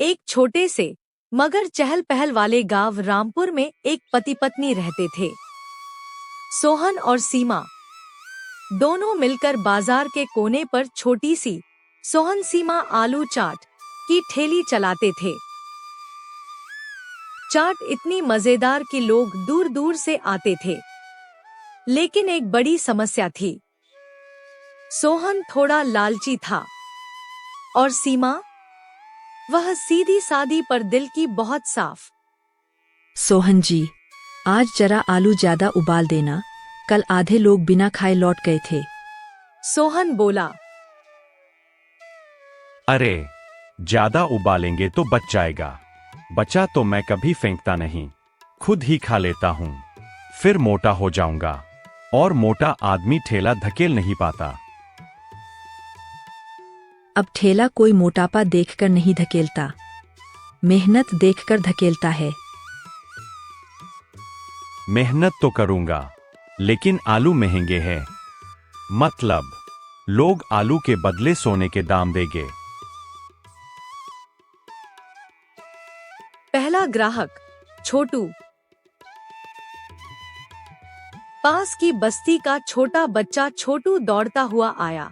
एक छोटे से मगर चहल पहल वाले गांव रामपुर में एक पति पत्नी रहते थे। सोहन और सीमा दोनों मिलकर बाजार के कोने पर छोटी सी सोहन सीमा आलू चाट की ठेली चलाते थे। चाट इतनी मजेदार कि लोग दूर दूर से आते थे। लेकिन एक बड़ी समस्या थी। सोहन थोड़ा लालची था और सीमा, वह सीधी सादी पर दिल की बहुत साफ। सोहन जी, आज जरा आलू ज्यादा उबाल देना, कल आधे लोग बिना खाए लौट गए थे। सोहन बोला। अरे, ज्यादा उबालेंगे तो बच जाएगा। बचा तो मैं कभी फेंकता नहीं, खुद ही खा लेता हूं। फिर मोटा हो जाऊंगा, और मोटा आदमी ठेला धकेल नहीं पाता। अब ठेला कोई मोटापा देखकर नहीं धकेलता, मेहनत देखकर धकेलता है। मेहनत तो करूंगा, लेकिन आलू महंगे हैं। मतलब, लोग आलू के बदले सोने के दाम देंगे। पहला ग्राहक छोटू। पास की बस्ती का छोटा बच्चा छोटू दौड़ता हुआ आया।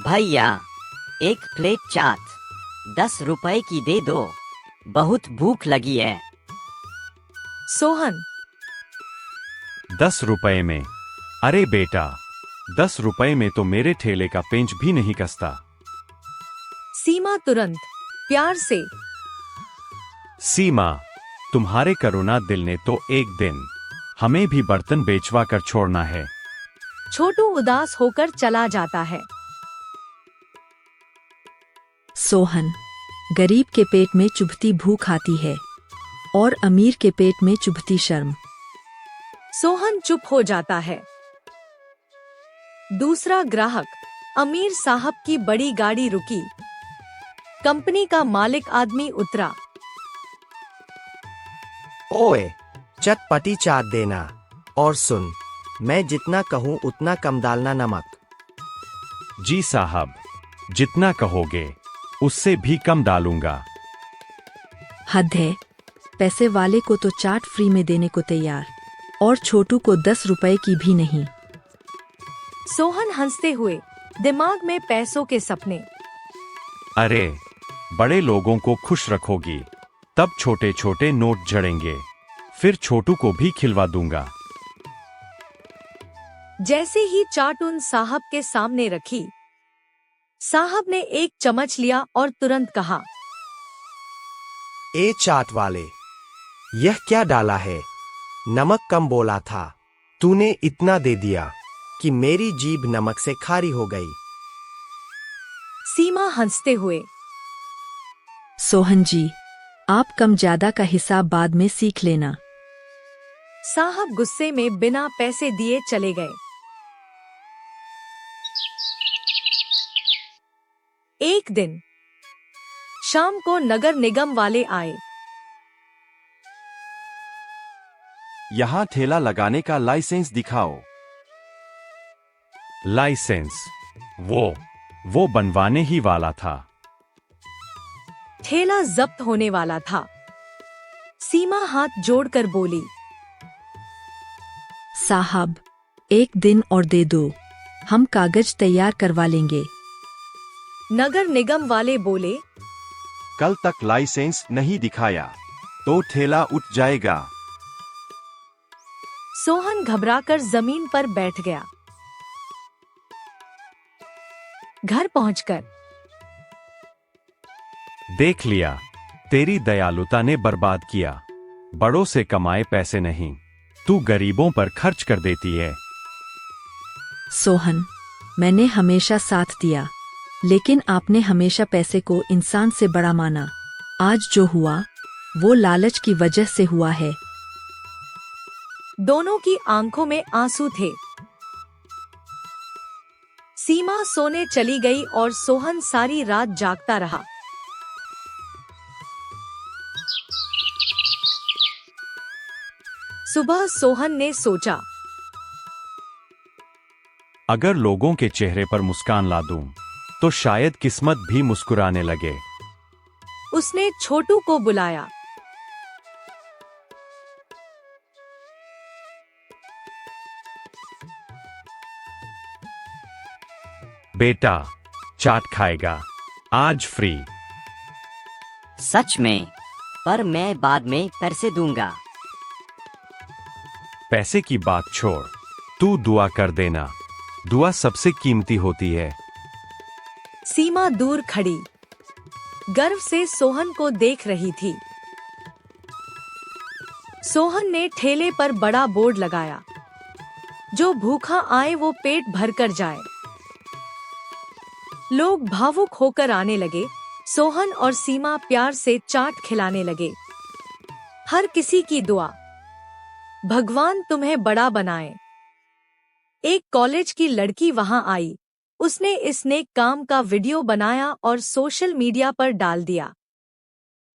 भैया, एक प्लेट चाट 10 रुपए की दे दो, बहुत भूख लगी है। सोहन। 10 रुपए में? अरे बेटा, 10 रुपए में तो मेरे ठेले का पेंच भी नहीं कसता। सीमा तुरंत प्यार से। सीमा, तुम्हारे करुणा दिल ने तो एक दिन हमें भी बर्तन बेचवा कर छोड़ना है। छोटू उदास होकर चला जाता है। सोहन, गरीब के पेट में चुभती भूख आती है और अमीर के पेट में चुभती शर्म। सोहन चुप हो जाता है। दूसरा ग्राहक अमीर साहब की बड़ी गाड़ी रुकी। कंपनी का मालिक आदमी उतरा। ओए, चटपटी चाट देना, और सुन, मैं जितना कहूँ उतना कम डालना नमक। जी साहब, जितना कहोगे उससे भी कम डालूंगा। हद है, पैसे वाले को तो चाट फ्री में देने को तैयार, और छोटू को 10 रुपए की भी नहीं। सोहन हंसते हुए, दिमाग में पैसों के सपने। अरे, बड़े लोगों को खुश रखोगी, तब छोटे छोटे नोट जड़ेंगे, फिर छोटू को भी खिलवा दूंगा। जैसे ही चाट उन साहब के सामने रखी, साहब ने एक चम्मच लिया और तुरंत कहा, ए चाट वाले, यह क्या डाला है? नमक कम बोला था, तूने इतना दे दिया कि मेरी जीभ नमक से खारी हो गई। सीमा हंसते हुए। सोहन जी, आप कम ज्यादा का हिसाब बाद में सीख लेना। साहब गुस्से में बिना पैसे दिए चले गए। एक दिन शाम को नगर निगम वाले आए। यहाँ ठेला लगाने का लाइसेंस दिखाओ। लाइसेंस? वो बनवाने ही वाला था। ठेला जब्त होने वाला था। सीमा हाथ जोड़कर बोली, साहब, एक दिन और दे दो, हम कागज तैयार करवा लेंगे। नगर निगम वाले बोले, कल तक लाइसेंस नहीं दिखाया तो ठेला उठ जाएगा। सोहन घबराकर जमीन पर बैठ गया। घर पहुंचकर देख लिया, तेरी दयालुता ने बर्बाद किया। बड़ों से कमाए पैसे नहीं, तू गरीबों पर खर्च कर देती है। सोहन, मैंने हमेशा साथ दिया, लेकिन आपने हमेशा पैसे को इंसान से बड़ा माना। आज जो हुआ, वो लालच की वजह से हुआ है। दोनों की आंखों में आंसू थे। सीमा सोने चली गई और सोहन सारी रात जागता रहा। सुबह सोहन ने सोचा, अगर लोगों के चेहरे पर मुस्कान ला दूं, तो शायद किस्मत भी मुस्कुराने लगे। उसने छोटू को बुलाया। बेटा, चाट खाएगा? आज फ्री। सच में? पर मैं बाद में पैसे दूंगा। पैसे की बात छोड़, तू दुआ कर देना। दुआ सबसे कीमती होती है। सीमा दूर खड़ी गर्व से सोहन को देख रही थी। सोहन ने ठेले पर बड़ा बोर्ड लगाया, जो भूखा आए वो पेट भरकर जाए। लोग भावुक होकर आने लगे। सोहन और सीमा प्यार से चाट खिलाने लगे। हर किसी की दुआ, भगवान तुम्हें बड़ा बनाए। एक कॉलेज की लड़की वहां आई। उसने इस नेक काम का वीडियो बनाया और सोशल मीडिया पर डाल दिया।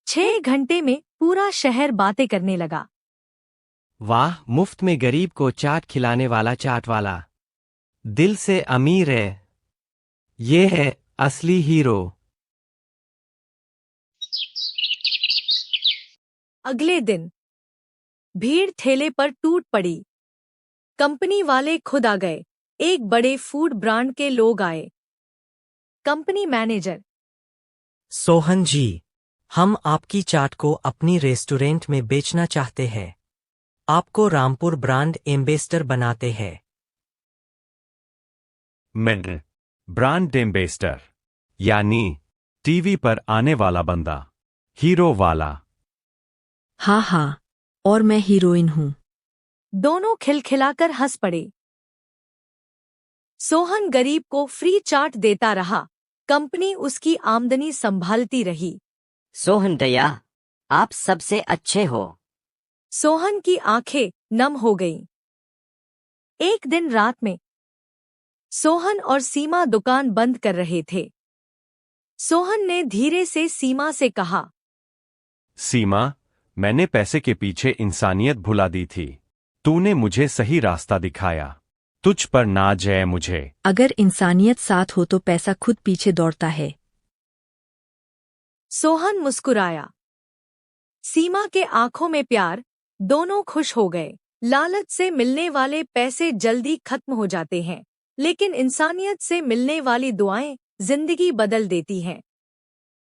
6 घंटे में पूरा शहर बातें करने लगा। वाह, मुफ्त में गरीब को चाट खिलाने वाला चाट वाला दिल से अमीर है। ये है असली हीरो। अगले दिन भीड़ ठेले पर टूट पड़ी। कंपनी वाले खुद आ गए। एक बड़े फूड ब्रांड के लोग आए। कंपनी मैनेजर, सोहन जी, हम आपकी चाट को अपनी रेस्टोरेंट में बेचना चाहते हैं। आपको रामपुर ब्रांड एम्बेसडर बनाते हैं। मैं ब्रांड एम्बेसडर यानी टीवी पर आने वाला बंदा, हीरो वाला। हाँ हाँ, और मैं हीरोइन हूँ। दोनों खिलखिलाकर हंस पड़े। सोहन गरीब को फ्री चाट देता रहा। कंपनी उसकी आमदनी संभालती रही। सोहन दया, आप सबसे अच्छे हो। सोहन की आंखें नम हो गईं। एक दिन रात में सोहन और सीमा दुकान बंद कर रहे थे। सोहन ने धीरे से सीमा से कहा, सीमा, मैंने पैसे के पीछे इंसानियत भुला दी थी। तूने मुझे सही रास्ता दिखाया। तुझ पर नाज है मुझे। अगर इंसानियत साथ हो तो पैसा खुद पीछे दौड़ता है। सोहन मुस्कुराया। सीमा के आंखों में प्यार। दोनों खुश हो गए। लालच से मिलने वाले पैसे जल्दी खत्म हो जाते हैं, लेकिन इंसानियत से मिलने वाली दुआएं जिंदगी बदल देती हैं।